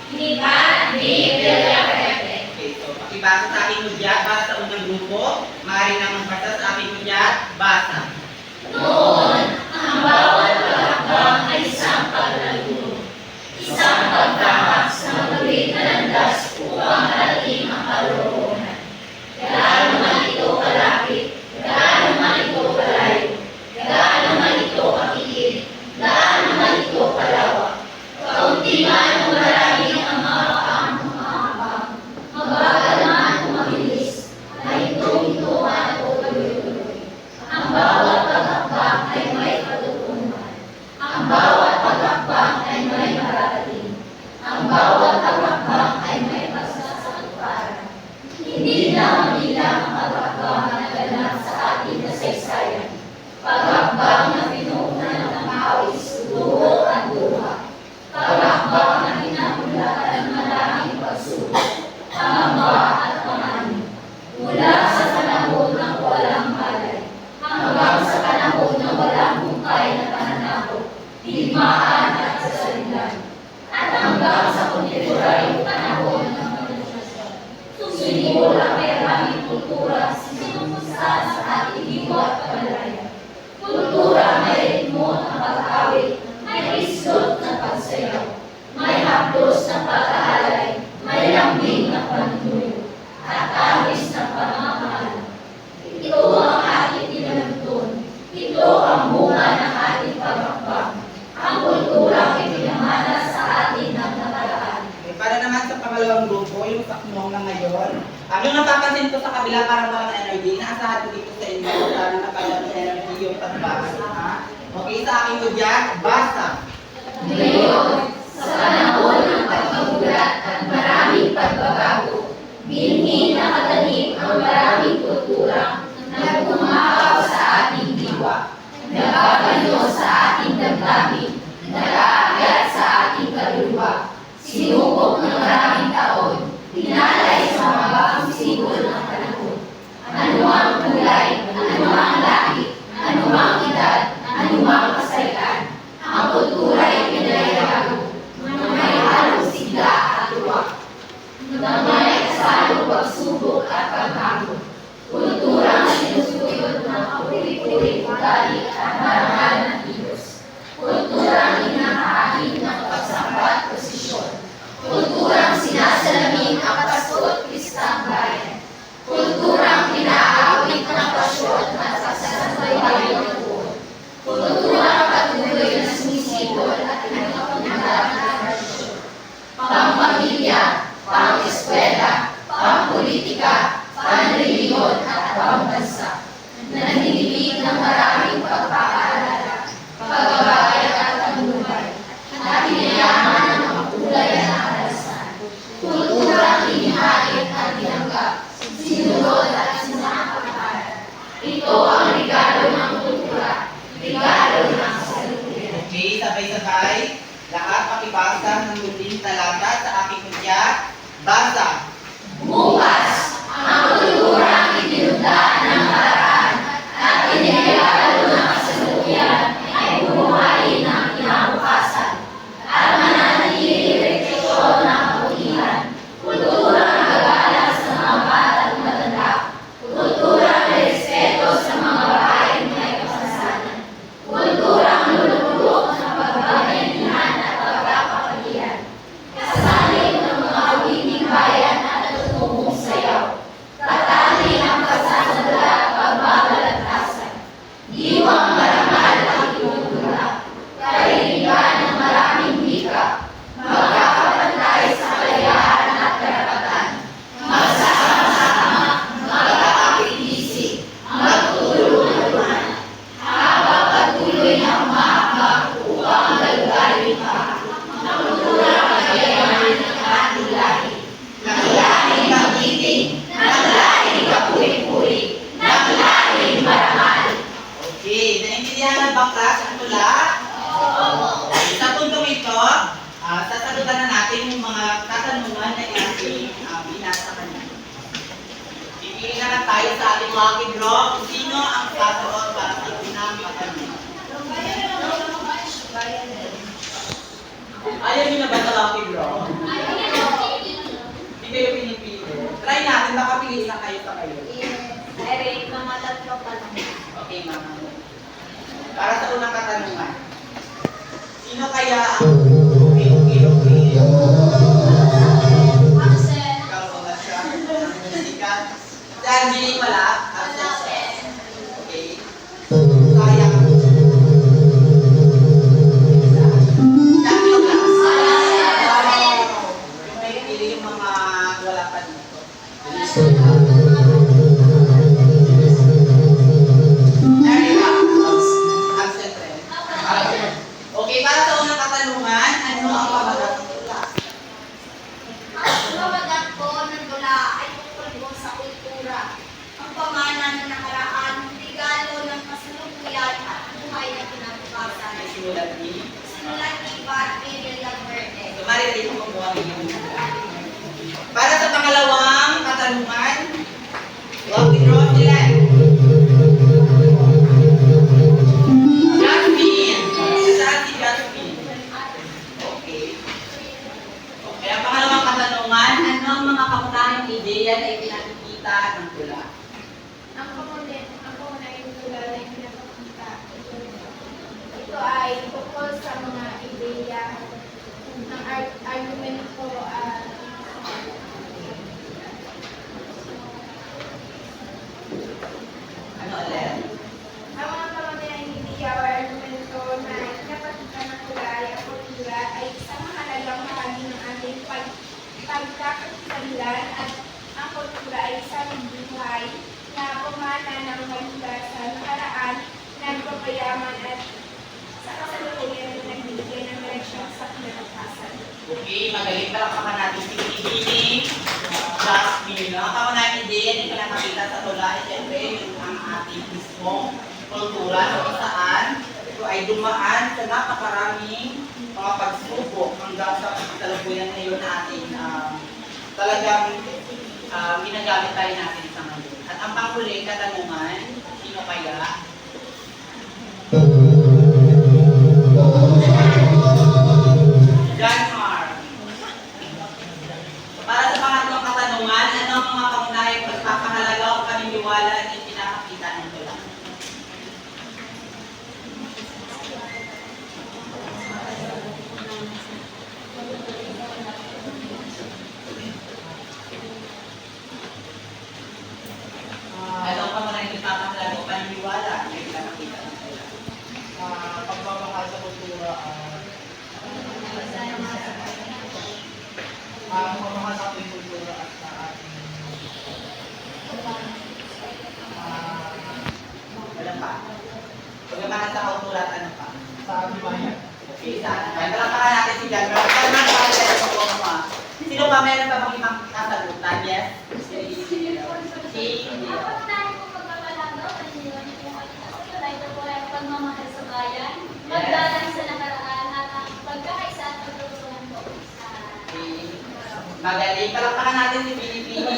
Okay, so pakibasa sa aking hudyat para sa unang grupo. Maaari nang magbasa sa aking hudyat. Basa. Noon, ang bawat hakbang ay isang paglago, isang pagtahak sa matuwid na landas upang marating ang kalooban. Gaano man ito kalapit, gaano man ito kalayo, gaano man ito kakiid, gaano man ito kalawak. Kaunti man o marami ang mga paamong hakbang, mabagal man o mabilis, na hintong-hintungan o tuloy-tuloy. Ang bawat paghakbang ay may patutunguhan. Ang bawat paghakbang ay may mararating. Ang bawat paghakbang ay may pagsasatuparan. Hindi na mabilang ang paghakbang na naganap sa ating kasaysayan. Paghakbang na pinuunan ng pawis, dugo at luha. Paghakbang na pinahulutan ng maraming pagsubok, pangamba at panganib. Mula sa panahon ng walang malay, hanggang sa panahon ng walang hukay na pananakot, digmaan at kasalinlan, at hanggang sa kontemporaryong panahon ng modernisasyon. Susunod ang maraming kultura sinumusta sa ating diwa at pamalayan. Kultura may ritmo ng pag-awit, may islot ng pagsayaw, may haplos ng pag-aalay, may lambing ng panunuyo, at awis ng pamamahal. Ito ang ating tinalagtun. Ito ang bunga ng ating paghakbang. Ang kulturang ipinamana sa atin ng nakaraan. Okay, para naman sa pangalawang grupo, yung sakmong na ngayon. Yung napapansin ko sa kabila parang walang energy, naasahan ko dito sa inyo, para napagano energy yung pagbasa. Ha? Okay, sa aking hudyat, basa. Ngayon, sa panahon ng pagpagulat at maraming pagbabago, binhi na katanim ang maraming kultura na pumakaw sa ating diwa, nagbabanyo sa ating damdamin, nag-aakyat sa ating kaluluwa, sinubok ng maraming taon, tinalay sa mga bagong simbol ng panahon. Anumang kulay, anumang lahi, anumang edad, anumang kasayaan, ang kultura ay pinayagago, na may halong sigla at tuwa, na may kasalong pagsubok at paghamon. Kulturang sinusuyod ng kapuri-puri ugali at marangal ng Diyos. Kulturang inahahid ng pagsamba at posisyon. Kulturang sinasalamin ang Pasko at Pistang Bayan. Kulturang pinaawit ng pasyon at pagsasabay ng buwan. Kulturang patuloy na sumisipol at pinagpapunta ng tradisyon. Pang-pamilya, pang-eskwela, pang-politika, panreliyon at pambansa, nanililig ng maraming pagpapaalala, pagbabay at pagmumay, at pinayaman ng mga kulay na karanasan. Kulturang inihait at binanggap, sinunod at sinakapakaran. Ito ang regalo ng kultura, regalo ng salukuyan. Okay, sabay-sabay. Lahat pakibasa ng huling talata sa aking hudyat. Basa. Bukas, ang kulturang itinudaan ng karaan at inilalo ng kasalukuyan ay bumuhay ng kinabukasan at mananatiling refleksyon ng kabutihan. Kulturang nagagala sa mga bata at matanda. Kulturang may respeto sa mga babaeng may kapansanan. Kulturang lulubog ng pagbabayanihan at pagkakapagihan. Kasalig ng mga awiting bayan at natutubong sayaw. Tatali ang pagsasadala at pagbabalagtasan. Diwang marangal ang kultura. Kailigan ng maraming wika. Magkakapantay sa kalayaan at karapatan. Magsasama-sama, magkakapit-isip, magtutulungan. Habang patuloy na umahakbang upang galugarin pa. Ang kulturang kagayaman ng ating lahi. Ng lahing magiting, ng lahing kapuri-puri, ng lahing marangal. Okay, naintindihan na ba class ang tula? Sa puntong ito, sasagutan na natin yung mga katanungan na ating binasa kanina. Pipili na lang tayo sa ating lucky draw kung sino ang sasagot para sa unang katanungan. Ayaw niyo na ba sa lucky draw? Para sa unang katanungan. Sino kaya ang okay? Ikaw ba siya? Sikat? Si Angeline wala? Okay. Sayang. Dami yung class. Yung may pili yung mga wala pa dito. Absent rin. Okay, para sa unang katanungan, ano ang pamagat ng tula? Ang pamagat po ng tula ay tungkol po sa kultura. Ang pamana ng nakaraan, regalo ng kasalukuyan at buhay na kinabukasan. May simulat ni. Simulan ni Barbie Villaverde. So, marinig mo po ang inyong para sa pangalawang katanungan, huwag withdraw sila. Jasmine. Saan si Jasmine? Okay. Okay, ang pangalawang katanungan, ano ang mga kamunahang ideya na ipinakikita ng tula? Ang pangunahing tula na pinapakita. Ito ay tungkol sa mga ideya ng argumento at Ano ulit? ang mga pangunahing ideya o argumento na pinapakita ng tula ay ang kultura ay isang mahalagang bahagi ng ating pagkakakilanlan at ang kultura ay isang buhay na pumana ng maganda sa nakaraan, nagpapayaman at sa kasalukuyan na nagbibigay ng direksyon sa kinabukasan. Okay, magaling palakpakan natin si Bini, Jasmine. Ang kamunahang ideya na pinakakita sa tula ay siyempre yung ang ating mismong kultura kung saan ito ay dumaan sa napakaraming mga pagsubok hanggang sa kasalukuyan ngayon na ating talagang ginagamit tayo natin sa ngayon. At ang panghuling katanungan, sino kaya? John Mark. Para sa pangatlong katanungan, ano ang mga kamunahing pagpapahalaga o paniniwala na ipinakakita ng tula? Ano ang kamunahing pagpapahalaga o paniniwala na ipinakakita ng tula? Pagmamahal sa kultura, pagmamahal sa ating kultura at sa ating Wala pa. Pagmamahal sa kultura at ano pa? sa ating bayan. Okay, saan? Kaya palakpakan natin si John Mark. John Mark, para sa iyo po mga. Sino pa meron pa bang ibang kasagutan? Yes? Ang unahin kong pagpapalaga, paniniwala po kayo sa tula, ito po ay ang pagmamahal sa bayan, magdalang sa nakaraan at ang pagkakaisa at pagtutulungan po sa Magaling. Palakpakan natin si Pilipini.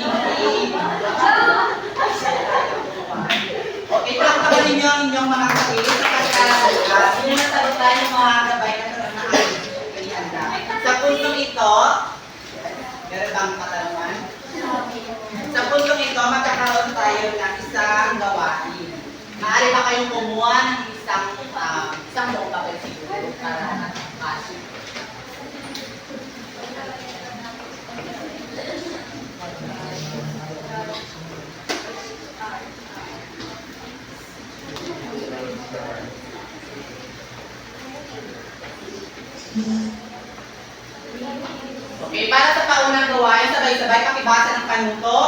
Okay, palakpakan ninyo ang inyong mga kapili sapagkat sino na sagutan yung mga gabay na kanihanda. Sa puntong ito, meron bang katanungan? Sa puntong ito, magkakaroon tayo ng isang gawain. Maaari ba kayong kumuha ng isang buong papel siguro para kasi. Okay, para sa paunang gawain, sabay-sabay pakibasa ng panuto.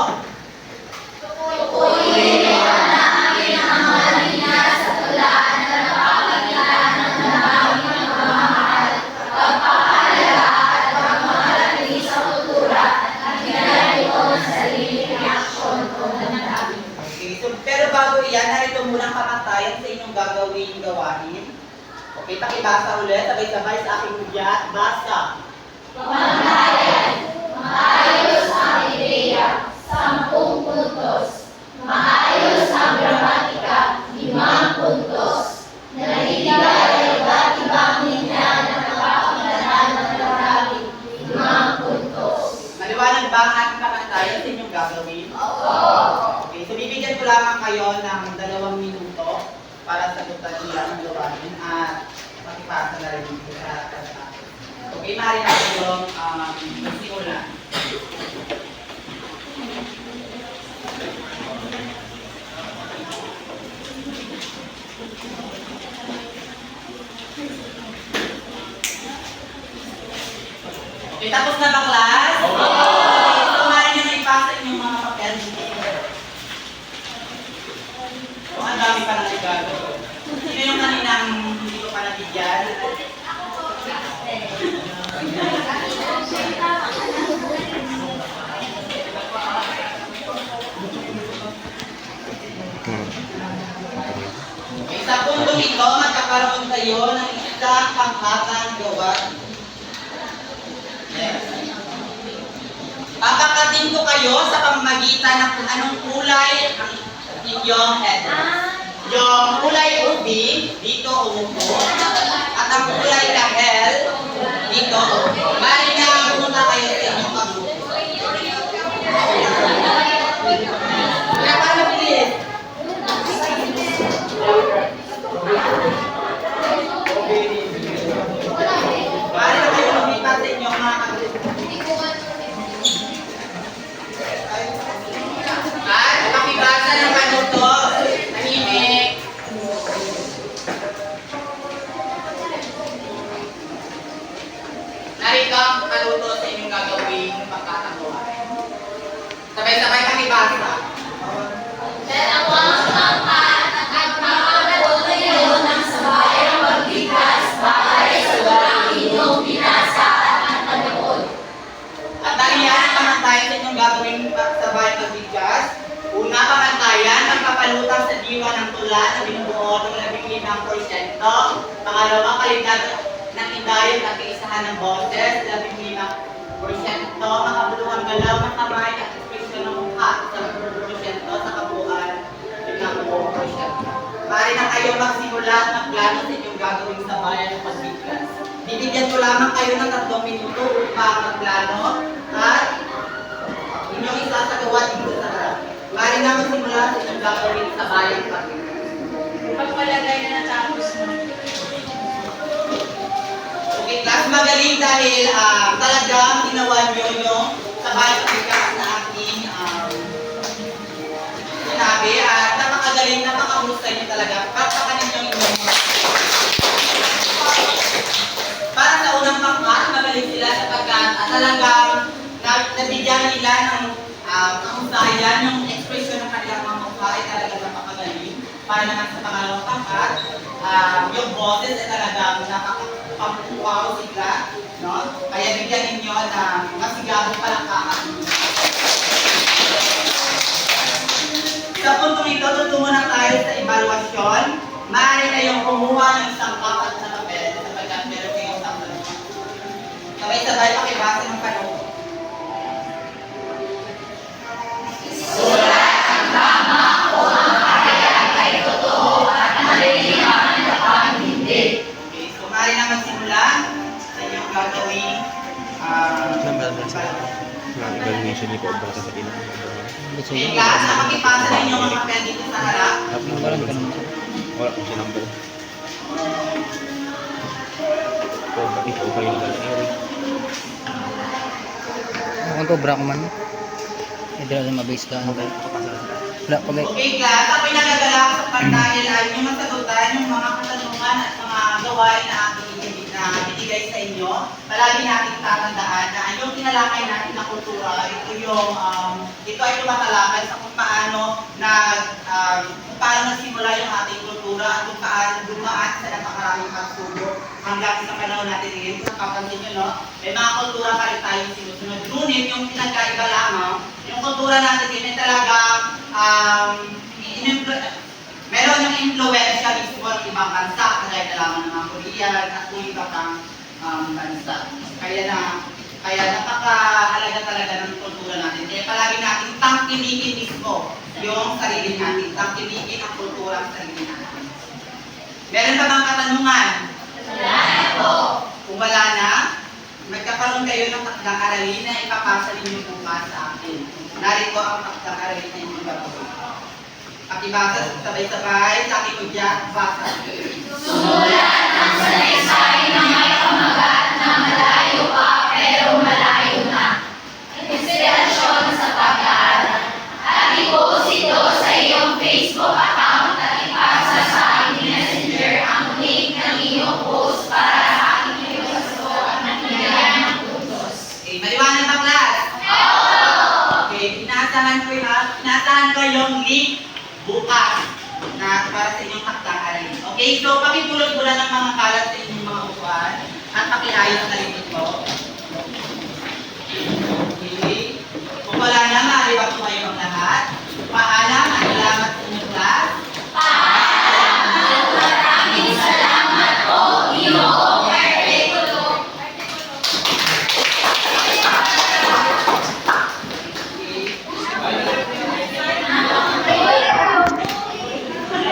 Tukuyin niyo na ang pinakamalina sa tula na napakakita ng daming pagmamahal, pagpapahalaga at pagmamalaki sa kultura at ginagawa ng sariling reaksyon o damdamin. Okay, so, pero bago iyan, narito munang pamantayan sa inyong gagawin gawain. Okay, pakibasa ulit, sabay-sabay sa aking hudyat. Basa. Pamantayan, maayos ang ideya, 10 puntos. Maayos ang gramatika, 5 puntos. Naligay ang iba't ibang linya na napapaglaran ng marami, 5 puntos. Maliwanag ba ang ating pamantayan sa inyong gagawin? Oo. Okay, so bibigyan ko lamang kayo ng 2 minuto para sagutan nila ang gawain at makipasa na rin dito sa kanta. Okay, maaari na kayong magsimula. Okay, tapos na ba, class? Okay, so maaari nyo na ipasa inyong mga papel dito. Oh, ang dami pa na nagagawa. Sino yung kaninang hindi ko pa nabigyan? Okay, sa puntong ito, magkakaroon kayo ng isang panghatang gawa. Yes. Papakatin ko kayo sa pamamagitan ng kung anong kulay ang inyong head. Yung kulay ubi, dito umupo. At ang kulay kahel, dito umupo. Bali na pumunta kayo sa inyong kabuto. Kaya para mabilis. Bali na kayo lumipat sa inyong mga kabuto. At makibasa ng kanuto, tahimik. Narito ang kaluto sa inyong gagawing pagkatagawa. Sabay-sabay pakibasa. Dalawang pangkat at makakaroon kayo ng sabayang pagbigkas para sa walang inyong binasa at panood. At dahil yan ang pamantayan sa inyong gagawing sabay pagbigas, una pamantayan, magpapalutang sa diwa ng tula na binubuo ng 15%. Pangalawa, kalidad ng indayon at kaisahan ng boses, 15%. Makabuluhang galaw ng kamay at ekspresyon ng mukha, 10% sa kabuuan, 15%. Maaari na kayo magsimula at magplano sa inyong gagawing sabayan ng pagbigas. Bibigyan ko lamang kayo ng 3 minuto upang magplano at inyong isasagawa dito sa harap. Maaari na magsimula sa inyong gagawing sabayan ng pagbigas. Pagpalagay na natapos mo. Okay, class, magaling dahil talagang ginawa nyo yung sabayan ng pagbigas na aking sinabi at napakagaling, napakahusay nyo talaga. Pakpakan ninyo inyong para sa unang pangkat, magaling sila sapagkat talagang nabigyan nila ng kahusayan, yung expression ng kanilang mga mukha ay talagang napakagaling. Para naman sa pangalawang pangkat, yung boses ay talagang napakapamukaw sila, no? Kaya bigyan ninyo na masigabong palakpakan. Sa puntong ito, tutungo na tayo sa evaluasyon. Maaari kayong kumuha ng isang papat na papel sapagkat meron kayong sample. Sabay-sabay pakibasa ng panahon. Sulat ang tama o ang kahayag ay totoo at maliliman kapag hindi. Okay, so maaari na magsimula sa inyong gagawing evaluation ni Paul bata sa ilang okay, class, nakakipasa ninyo mga papel dito sa harap. wala kong sinambal ikaw kayo nag-alari Ako to bra ko man. Hindi na mabase ka. Wala pa gay. Okay, class, ako'y nagagalak sa pagdahil ay yung masagutan yung mga katanungan at mga gawain na aking binigay sa inyo. Palagi natin tatandaan na yung tinalakay natin na kultura, ito ay tumatalakay sa kung paano nagsimula yung ating kultura at kung paano dumaan sa napakaraming pagsubok hanggang sa panahon natin ngayon. Sa kapansin nyo, no? May mga kultura pa rin tayong sinusunod. Ngunit yung pinagkaiba lamang, yung kultura natin ngayon ay talagang meron yung influensya mismo ng ibang bansa, kagaya na lamang ng mga Korean at kung iba pang bansa. Kaya napakahalaga talaga ng kultura natin. Kaya palagi natin tangkilikin mismo yung sarili natin. Tangkilikin ang kultura ng sarili natin. Meron pa bang katanungan? Wala na po. Kung wala na, magkakaroon kayo ng takdang aralin na ipapasa ninyo bukas sa akin. Narito ang takdang aralin na inyong gagawin. Pakibasa sabay-sabay. Sa akin ko dyan. Basa. Sumulat ang salaysay na may pamagat na malayo pa pero malayo na. Inspirasyon sa pag-aaral. At i-post ito sa iyong Facebook account at ipasa sa aking messenger ang link ng iyong post para sa aking iwasto at nagbigayan ng puntos. Okay, maliwanag ba, class? Okay, inasahan ko yung link bukas na para sa inyong taktang aralin. Okay, so pakipulot mo lang ng mga kalat sa inyong mga upuan at pakiayos na rin ito.